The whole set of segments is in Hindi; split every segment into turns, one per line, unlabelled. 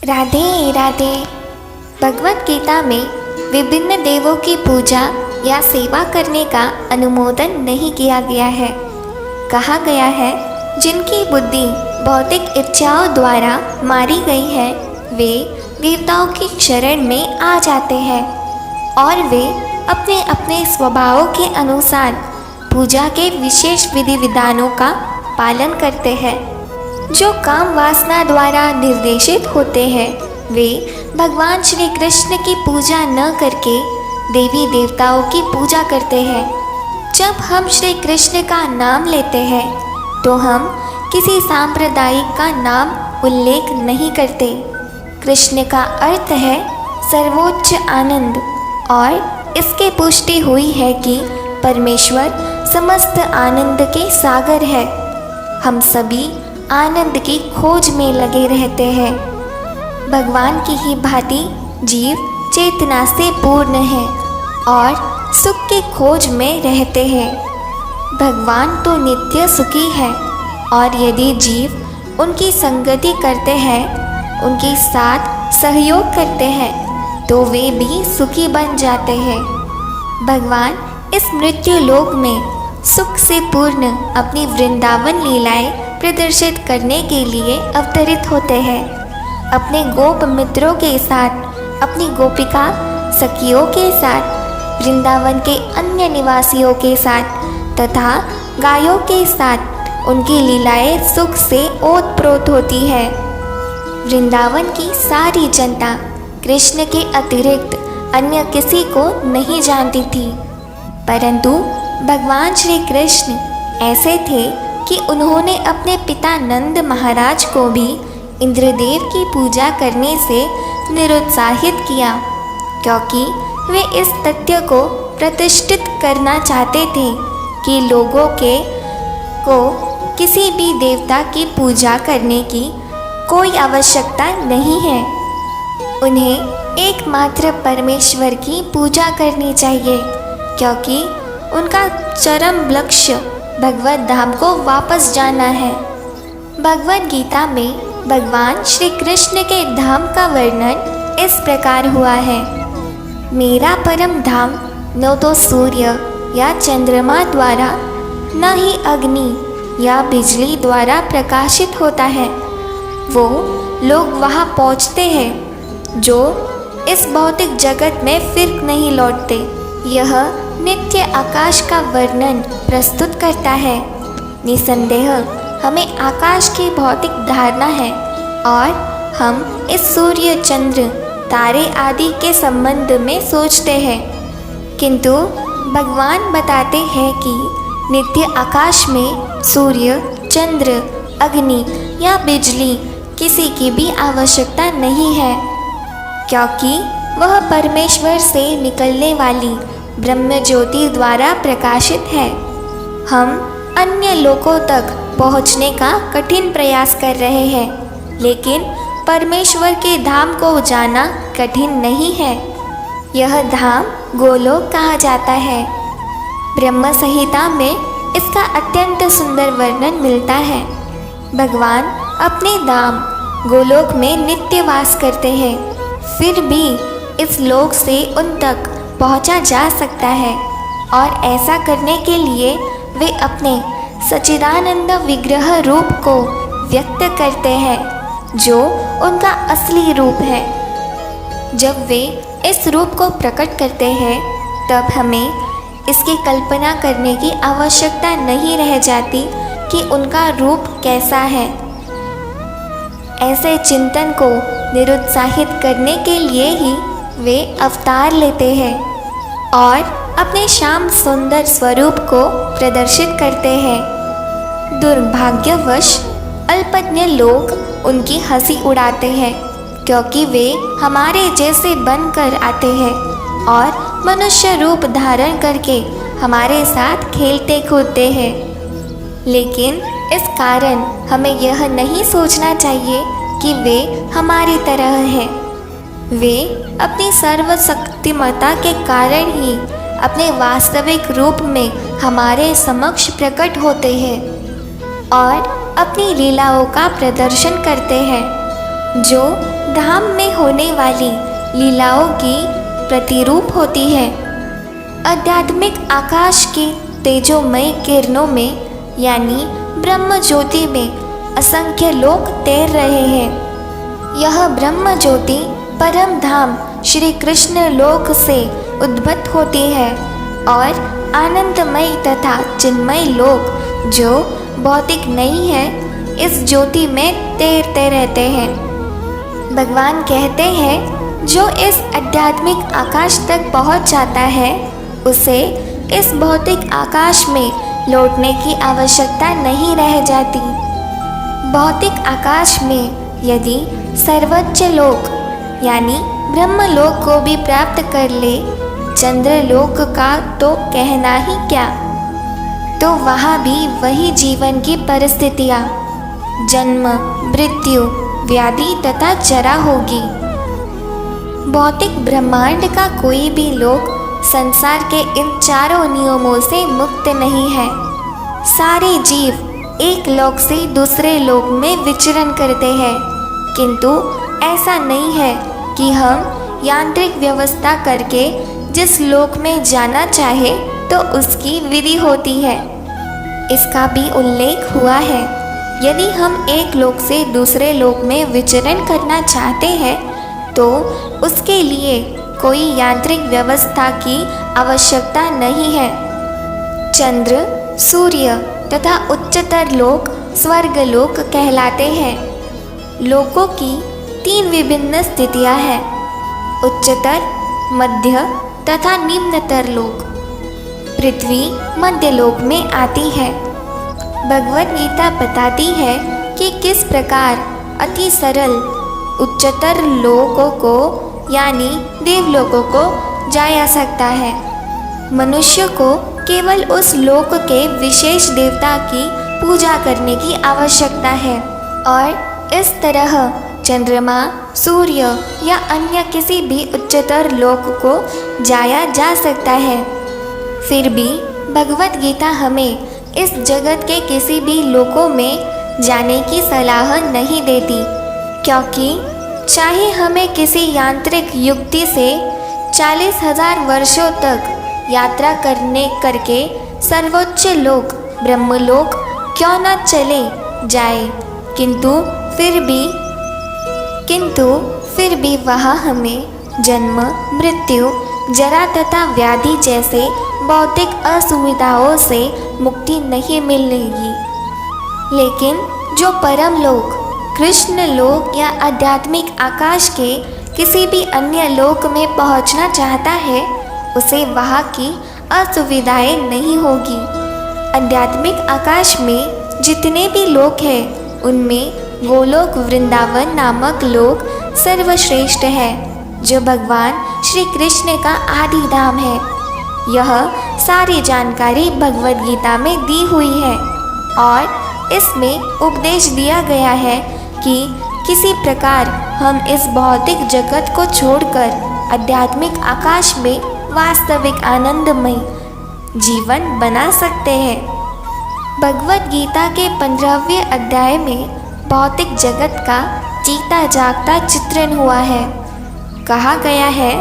राधे राधे। भगवत गीता में विभिन्न देवों की पूजा या सेवा करने का अनुमोदन नहीं किया गया है। कहा गया है, जिनकी बुद्धि भौतिक इच्छाओं द्वारा मारी गई है वे देवताओं की शरण में आ जाते हैं और वे अपने अपने स्वभावों के अनुसार पूजा के विशेष विधि विधानों का पालन करते हैं। जो काम वासना द्वारा निर्देशित होते हैं वे भगवान श्री कृष्ण की पूजा न करके देवी देवताओं की पूजा करते हैं। जब हम श्री कृष्ण का नाम लेते हैं तो हम किसी सांप्रदायिक का नाम उल्लेख नहीं करते। कृष्ण का अर्थ है सर्वोच्च आनंद और इसके पुष्टि हुई है कि परमेश्वर समस्त आनंद के सागर है। हम सभी आनंद की खोज में लगे रहते हैं। भगवान की ही भांति जीव चेतना से पूर्ण है और सुख की खोज में रहते हैं। भगवान तो नित्य सुखी है और यदि जीव उनकी संगति करते हैं, उनके साथ सहयोग करते हैं तो वे भी सुखी बन जाते हैं। भगवान इस मृत्यु लोक में सुख से पूर्ण अपनी वृंदावन लीलाएं प्रदर्शित करने के लिए अवतरित होते हैं। अपने गोप मित्रों के साथ, अपनी गोपिका सखियों के साथ, वृंदावन के अन्य निवासियों के साथ तथा गायों के साथ उनकी लीलाएं सुख से ओतप्रोत होती है। वृंदावन की सारी जनता कृष्ण के अतिरिक्त अन्य किसी को नहीं जानती थी, परंतु भगवान श्री कृष्ण ऐसे थे कि उन्होंने अपने पिता नंद महाराज को भी इंद्रदेव की पूजा करने से निरुत्साहित किया, क्योंकि वे इस तथ्य को प्रतिष्ठित करना चाहते थे कि लोगों को किसी भी देवता की पूजा करने की कोई आवश्यकता नहीं है। उन्हें एकमात्र परमेश्वर की पूजा करनी चाहिए, क्योंकि उनका चरम लक्ष्य भगवत धाम को वापस जाना है। भगवत गीता में भगवान श्री कृष्ण के धाम का वर्णन इस प्रकार हुआ है। मेरा परम धाम न तो सूर्य या चंद्रमा द्वारा न ही अग्नि या बिजली द्वारा प्रकाशित होता है। वो लोग वहाँ पहुँचते हैं जो इस भौतिक जगत में फिर नहीं लौटते। यह नित्य आकाश का वर्णन प्रस्तुत करता है। निसंदेह हमें आकाश की भौतिक धारणा है और हम इस सूर्य चंद्र तारे आदि के संबंध में सोचते हैं, किंतु भगवान बताते हैं कि नित्य आकाश में सूर्य, चंद्र, अग्नि या बिजली किसी की भी आवश्यकता नहीं है, क्योंकि वह परमेश्वर से निकलने वाली ब्रह्म ज्योति द्वारा प्रकाशित है। हम अन्य लोकों तक पहुँचने का कठिन प्रयास कर रहे हैं, लेकिन परमेश्वर के धाम को जाना कठिन नहीं है। यह धाम गोलोक कहा जाता है। ब्रह्म संहिता में इसका अत्यंत सुंदर वर्णन मिलता है। भगवान अपने धाम गोलोक में नित्य वास करते हैं, फिर भी इस लोक से उन तक पहुंचा जा सकता है और ऐसा करने के लिए वे अपने सच्चिदानंद विग्रह रूप को व्यक्त करते हैं, जो उनका असली रूप है। जब वे इस रूप को प्रकट करते हैं तब हमें इसकी कल्पना करने की आवश्यकता नहीं रह जाती कि उनका रूप कैसा है। ऐसे चिंतन को निरुत्साहित करने के लिए ही वे अवतार लेते हैं और अपने श्याम सुंदर स्वरूप को प्रदर्शित करते हैं। दुर्भाग्यवश अल्पज्ञ लोग उनकी हंसी उड़ाते हैं, क्योंकि वे हमारे जैसे बनकर आते हैं और मनुष्य रूप धारण करके हमारे साथ खेलते कूदते हैं। लेकिन इस कारण हमें यह नहीं सोचना चाहिए कि वे हमारी तरह हैं। वे अपनी सर्वशक्तिमता के कारण ही अपने वास्तविक रूप में हमारे समक्ष प्रकट होते हैं और अपनी लीलाओं का प्रदर्शन करते हैं। जो धाम में होने वाली लीलाओं की प्रतिरूप होती है। आध्यात्मिक आकाश की तेजोमय किरणों में यानी ब्रह्म ज्योति में असंख्य लोक तैर रहे हैं। यह ब्रह्म ज्योति परम धाम श्री कृष्ण लोक से उद्भूत होती है और आनंदमय तथा चिन्मय लोक जो भौतिक नहीं है इस ज्योति में तैरते रहते हैं। भगवान कहते हैं जो इस आध्यात्मिक आकाश तक पहुंच जाता है उसे इस भौतिक आकाश में लौटने की आवश्यकता नहीं रह जाती। भौतिक आकाश में यदि सर्वोच्च लोक यानी ब्रह्मलोक को भी प्राप्त कर ले, चंद्रलोक का तो कहना ही क्या, तो वहाँ भी वही जीवन की परिस्थितियाँ, जन्म, मृत्यु, व्याधि तथा जरा होगी। भौतिक ब्रह्मांड का कोई भी लोक संसार के इन चारों नियमों से मुक्त नहीं है। सारे जीव एक लोक से दूसरे लोक में विचरण करते हैं, किंतु ऐसा नहीं है कि हम यांत्रिक व्यवस्था करके जिस लोक में जाना चाहे तो उसकी विधि होती है। इसका भी उल्लेख हुआ है। यदि हम एक लोक से दूसरे लोक में विचरण करना चाहते हैं तो उसके लिए कोई यांत्रिक व्यवस्था की आवश्यकता नहीं है। चंद्र, सूर्य तथा उच्चतर लोक स्वर्गलोक कहलाते हैं। लोकों की 3 विभिन्न स्थितियां हैं, उच्चतर, मध्य तथा निम्नतर लोक। पृथ्वी मध्य लोक में आती है। भगवद गीता बताती है कि किस प्रकार अति सरल उच्चतर लोकों को यानी देवलोकों को जाया सकता है। मनुष्य को केवल उस लोक के विशेष देवता की पूजा करने की आवश्यकता है और इस तरह चंद्रमा, सूर्य या अन्य किसी भी उच्चतर लोक को जाया जा सकता है। फिर भी भगवद गीता हमें इस जगत के किसी भी लोकों में जाने की सलाह नहीं देती, क्योंकि चाहे हमें किसी यांत्रिक युक्ति से 40,000 वर्षों तक यात्रा करके सर्वोच्च लोक ब्रह्मलोक क्यों न चले जाए, किंतु फिर भी वहाँ हमें जन्म, मृत्यु, जरा तथा व्याधि जैसे भौतिक असुविधाओं से मुक्ति नहीं मिलेगी। लेकिन जो परम लोक, कृष्ण लोक या आध्यात्मिक आकाश के किसी भी अन्य लोक में पहुंचना चाहता है उसे वहाँ की असुविधाएं नहीं होगी। आध्यात्मिक आकाश में जितने भी लोक हैं उनमें गोलोक वृंदावन नामक लोक सर्वश्रेष्ठ है, जो भगवान श्री कृष्ण का आदि धाम है। यह सारी जानकारी भगवद गीता में दी हुई है और इसमें उपदेश दिया गया है कि किसी प्रकार हम इस भौतिक जगत को छोड़कर आध्यात्मिक आकाश में वास्तविक आनंदमय जीवन बना सकते हैं। भगवद गीता के 15वें अध्याय में भौतिक जगत का जीता जागता चित्रण हुआ है। कहा गया है,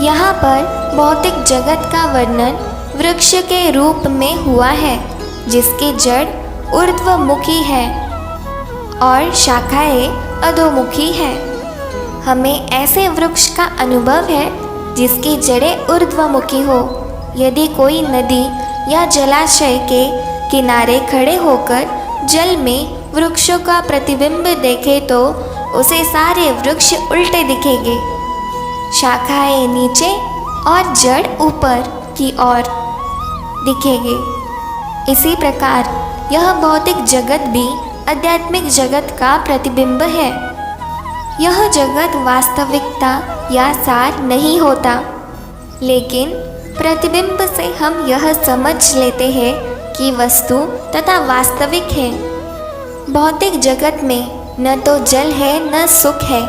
यहाँ पर भौतिक जगत का वर्णन वृक्ष के रूप में हुआ है जिसकी जड़ ऊर्ध्वमुखी है और शाखाएं अधोमुखी है। हमें ऐसे वृक्ष का अनुभव है जिसकी जड़ें ऊर्ध्वमुखी हो। यदि कोई नदी या जलाशय के किनारे खड़े होकर जल में वृक्षों का प्रतिबिंब देखे तो उसे सारे वृक्ष उल्टे दिखेंगे, शाखाएं नीचे और जड़ ऊपर की ओर दिखेंगे। इसी प्रकार यह भौतिक जगत भी आध्यात्मिक जगत का प्रतिबिंब है। यह जगत वास्तविकता या सार नहीं होता, लेकिन प्रतिबिंब से हम यह समझ लेते हैं कि वस्तु तथा वास्तविक है। भौतिक जगत में न तो जल है न सुख है,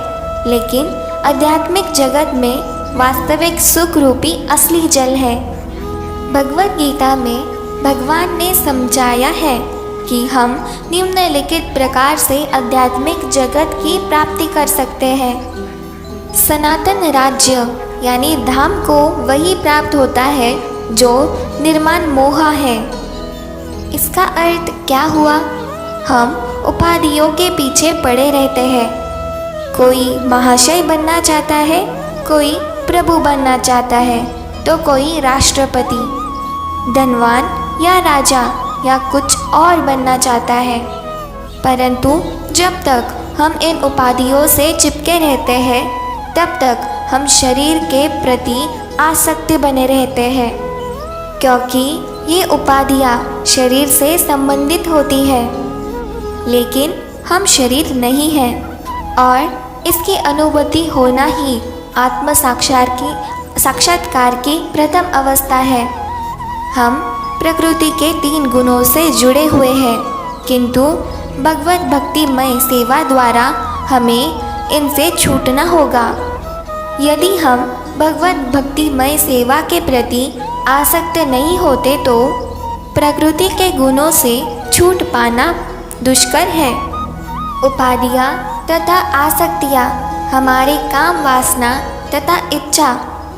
लेकिन आध्यात्मिक जगत में वास्तविक सुख रूपी असली जल है। भगवद गीता में भगवान ने समझाया है कि हम निम्नलिखित प्रकार से आध्यात्मिक जगत की प्राप्ति कर सकते हैं। सनातन राज्य यानी धाम को वही प्राप्त होता है जो निर्माण मोह है। इसका अर्थ क्या हुआ? हम उपाधियों के पीछे पड़े रहते हैं। कोई महाशय बनना चाहता है, कोई प्रभु बनना चाहता है, तो कोई राष्ट्रपति, धनवान या राजा या कुछ और बनना चाहता है। परंतु जब तक हम इन उपाधियों से चिपके रहते हैं, तब तक हम शरीर के प्रति आसक्त बने रहते हैं, क्योंकि ये उपाधियाँ शरीर से संबंधित होती है। लेकिन हम शरीर नहीं हैं और इसकी अनुभूति होना ही आत्म साक्षात्कार की प्रथम अवस्था है। हम प्रकृति के 3 गुणों से जुड़े हुए हैं, किंतु भगवत भक्तिमय सेवा द्वारा हमें इनसे छूटना होगा। यदि हम भगवत भक्तिमय सेवा के प्रति आसक्त नहीं होते तो प्रकृति के गुणों से छूट पाना दुष्कर है। उपाधियाँ तथा आसक्तियाँ हमारे काम वासना तथा इच्छा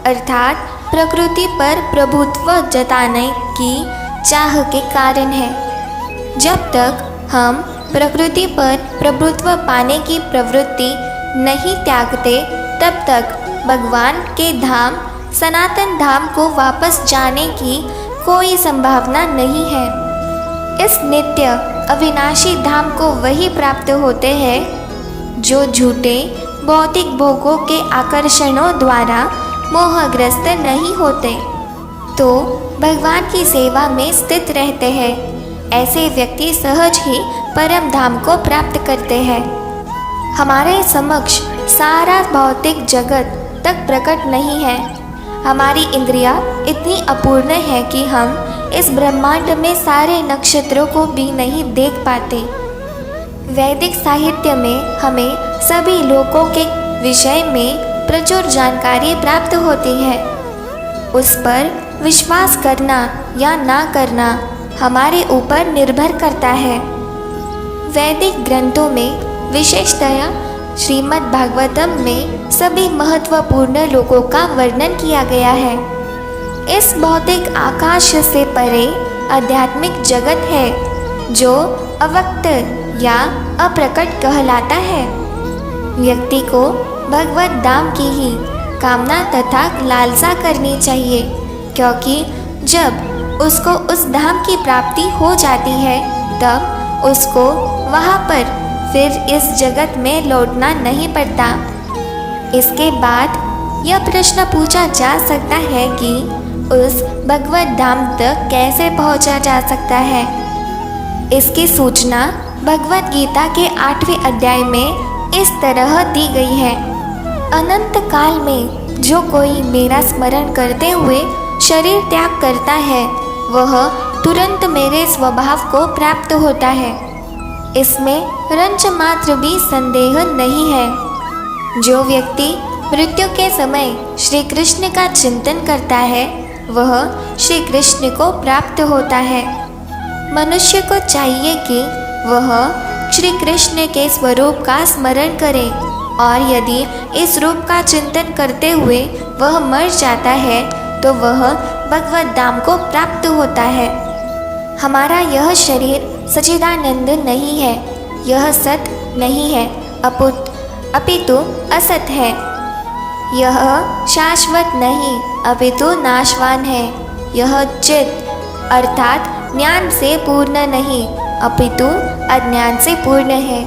अर्थात प्रकृति पर प्रभुत्व जताने की चाह के कारण है। जब तक हम प्रकृति पर प्रभुत्व पाने की प्रवृत्ति नहीं त्यागते, तब तक भगवान के धाम सनातन धाम को वापस जाने की कोई संभावना नहीं है। इस नित्य अविनाशी धाम को वही प्राप्त होते हैं जो झूठे भौतिक भोगों के आकर्षणों द्वारा मोहग्रस्त नहीं होते, तो भगवान की सेवा में स्थित रहते हैं। ऐसे व्यक्ति सहज ही परम धाम को प्राप्त करते हैं। हमारे समक्ष सारा भौतिक जगत तक प्रकट नहीं है। हमारी इंद्रियां इतनी अपूर्ण है कि हम इस ब्रह्मांड में सारे नक्षत्रों को भी नहीं देख पाते। वैदिक साहित्य में हमें सभी लोकों के विषय में प्रचुर जानकारी प्राप्त होती है। उस पर विश्वास करना या ना करना हमारे ऊपर निर्भर करता है। वैदिक ग्रंथों में विशेषतया श्रीमद् भागवतम में सभी महत्वपूर्ण लोकों का वर्णन किया गया है। इस भौतिक आकाश से परे आध्यात्मिक जगत है जो अव्यक्त या अप्रकट कहलाता है। व्यक्ति को भगवत धाम की ही कामना तथा लालसा करनी चाहिए, क्योंकि जब उसको उस धाम की प्राप्ति हो जाती है तब उसको वहाँ पर फिर इस जगत में लौटना नहीं पड़ता। इसके बाद यह प्रश्न पूछा जा सकता है कि उस भगवत धाम तक कैसे पहुँचा जा सकता है। इसकी सूचना भगवत गीता के 8वें अध्याय में इस तरह दी गई है। अनंत काल में जो कोई मेरा स्मरण करते हुए शरीर त्याग करता है, वह तुरंत मेरे स्वभाव को प्राप्त होता है। इसमें रंच मात्र भी संदेह नहीं है। जो व्यक्ति मृत्यु के समय श्री कृष्ण का चिंतन करता है, वह श्री कृष्ण को प्राप्त होता है। मनुष्य को चाहिए कि वह श्री कृष्ण के स्वरूप का स्मरण करे, और यदि इस रूप का चिंतन करते हुए वह मर जाता है तो वह भगवत धाम को प्राप्त होता है। हमारा यह शरीर सच्चिदानंद नहीं है, यह सत नहीं है, अपितु असत है। यह शाश्वत नहीं अपितु नाशवान है। यह चित अर्थात ज्ञान से पूर्ण नहीं अपितु अज्ञान से पूर्ण है।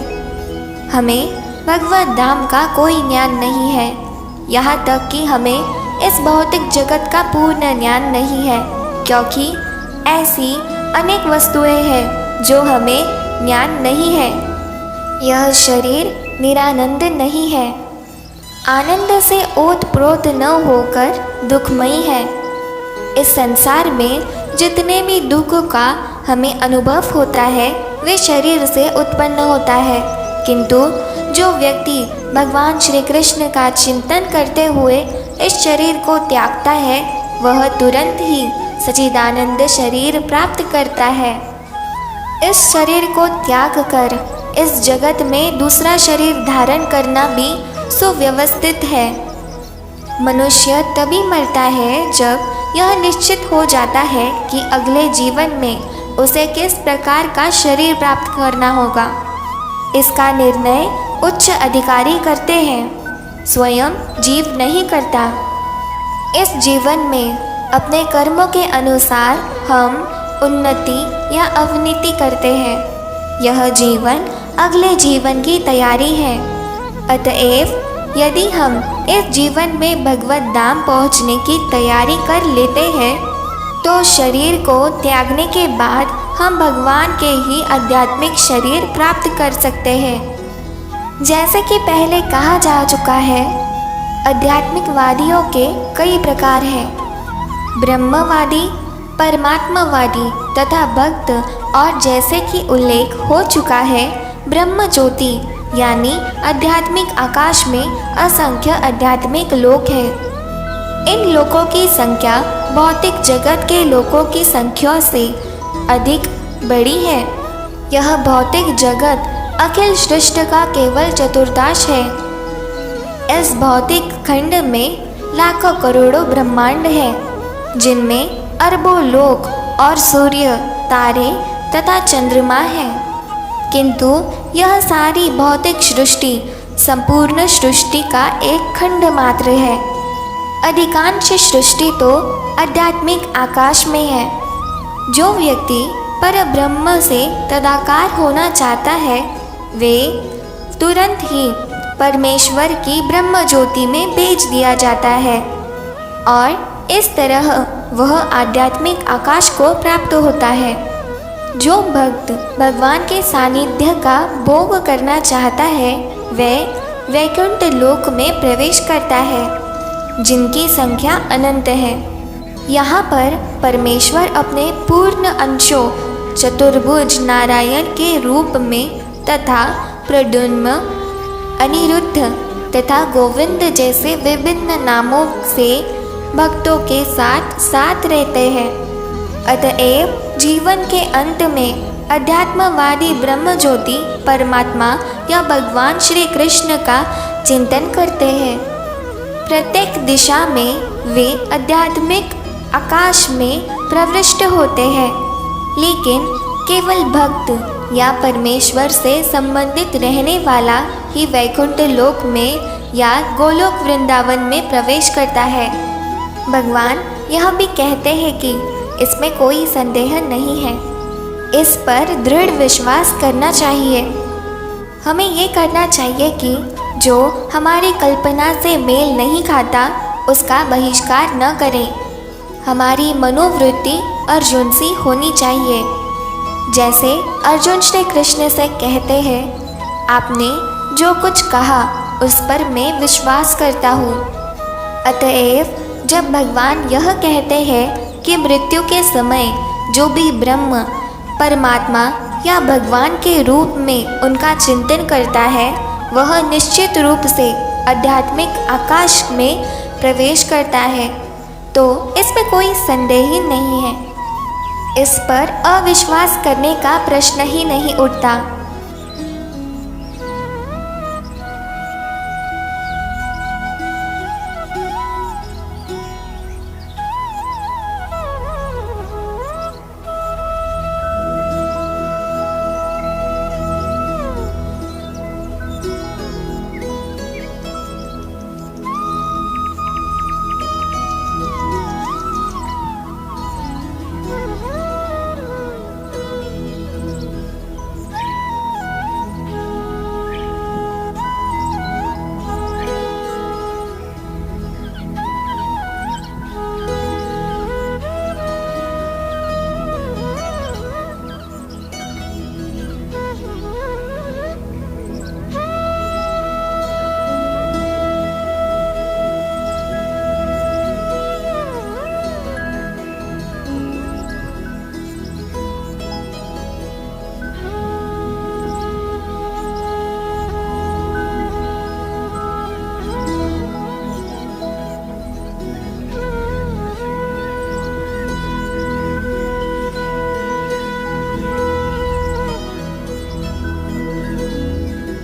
हमें भगवत धाम का कोई ज्ञान नहीं है, यहाँ तक कि हमें इस भौतिक जगत का पूर्ण ज्ञान नहीं है, क्योंकि ऐसी अनेक वस्तुएं हैं जो हमें ज्ञान नहीं है। यह शरीर निरानंद नहीं है, आनंद से ओतप्रोत न होकर दुखमयी है। इस संसार में जितने भी दुख का हमें अनुभव होता है वे शरीर से उत्पन्न होता है, किंतु जो व्यक्ति भगवान श्री कृष्ण का चिंतन करते हुए इस शरीर को त्यागता है, वह तुरंत ही सच्चिदानंद शरीर प्राप्त करता है। इस शरीर को त्याग कर इस जगत में दूसरा शरीर धारण करना भी सुव्यवस्थित है। मनुष्य तभी मरता है जब यह निश्चित हो जाता है कि अगले जीवन में उसे किस प्रकार का शरीर प्राप्त करना होगा। इसका निर्णय उच्च अधिकारी करते हैं, स्वयं जीव नहीं करता। इस जीवन में अपने कर्मों के अनुसार हम उन्नति या अवनति करते हैं। यह जीवन अगले जीवन की तैयारी है। अतएव यदि हम इस जीवन में भगवत धाम पहुँचने की तैयारी कर लेते हैं तो शरीर को त्यागने के बाद हम भगवान के ही आध्यात्मिक शरीर प्राप्त कर सकते हैं। जैसे कि पहले कहा जा चुका है, आध्यात्मिकवादियों के कई प्रकार हैं, ब्रह्मवादी, परमात्मावादी तथा भक्त। और जैसे कि उल्लेख हो चुका है, ब्रह्म ज्योति यानी आध्यात्मिक आकाश में असंख्य आध्यात्मिक लोक हैं। इन लोकों की संख्या भौतिक जगत के लोकों की संख्या से अधिक बड़ी है। यह भौतिक जगत अखिल सृष्टि का केवल चतुर्थांश है। इस भौतिक खंड में लाखों करोड़ों ब्रह्मांड हैं, जिनमें अरबों लोक और सूर्य, तारे तथा चंद्रमा हैं। किंतु यह सारी भौतिक सृष्टि संपूर्ण सृष्टि का एक खंड मात्र है। अधिकांश सृष्टि तो आध्यात्मिक आकाश में है। जो व्यक्ति परब्रह्म से तदाकार होना चाहता है, वे तुरंत ही परमेश्वर की ब्रह्म ज्योति में भेज दिया जाता है और इस तरह वह आध्यात्मिक आकाश को प्राप्त होता है। जो भक्त भगवान के सानिध्य का भोग करना चाहता है, वह वैकुंठ लोक में प्रवेश करता है, जिनकी संख्या अनंत है। यहाँ पर परमेश्वर अपने पूर्ण अंशों चतुर्भुज नारायण के रूप में तथा प्रद्युम्न, अनिरुद्ध तथा गोविंद जैसे विभिन्न नामों से भक्तों के साथ साथ रहते हैं। अतएव जीवन के अंत में अध्यात्मवादी ब्रह्म ज्योति परमात्मा या भगवान श्री कृष्ण का चिंतन करते हैं। प्रत्येक दिशा में वे आध्यात्मिक आकाश में प्रविष्ट होते हैं, लेकिन केवल भक्त या परमेश्वर से संबंधित रहने वाला ही वैकुंठ लोक में या गोलोक वृंदावन में प्रवेश करता है। भगवान यह भी कहते हैं कि इसमें कोई संदेह नहीं है। इस पर दृढ़ विश्वास करना चाहिए। हमें ये करना चाहिए कि जो हमारी कल्पना से मेल नहीं खाता उसका बहिष्कार न करें। हमारी मनोवृत्ति अर्जुन सी होनी चाहिए। जैसे अर्जुन श्री कृष्ण से कहते हैं, आपने जो कुछ कहा उस पर मैं विश्वास करता हूँ। अतएव जब भगवान यह कहते हैं कि मृत्यु के समय जो भी ब्रह्म, परमात्मा या भगवान के रूप में उनका चिंतन करता है, वह निश्चित रूप से आध्यात्मिक आकाश में प्रवेश करता है, तो इसमें कोई संदेह ही नहीं है। इस पर अविश्वास करने का प्रश्न ही नहीं उठता।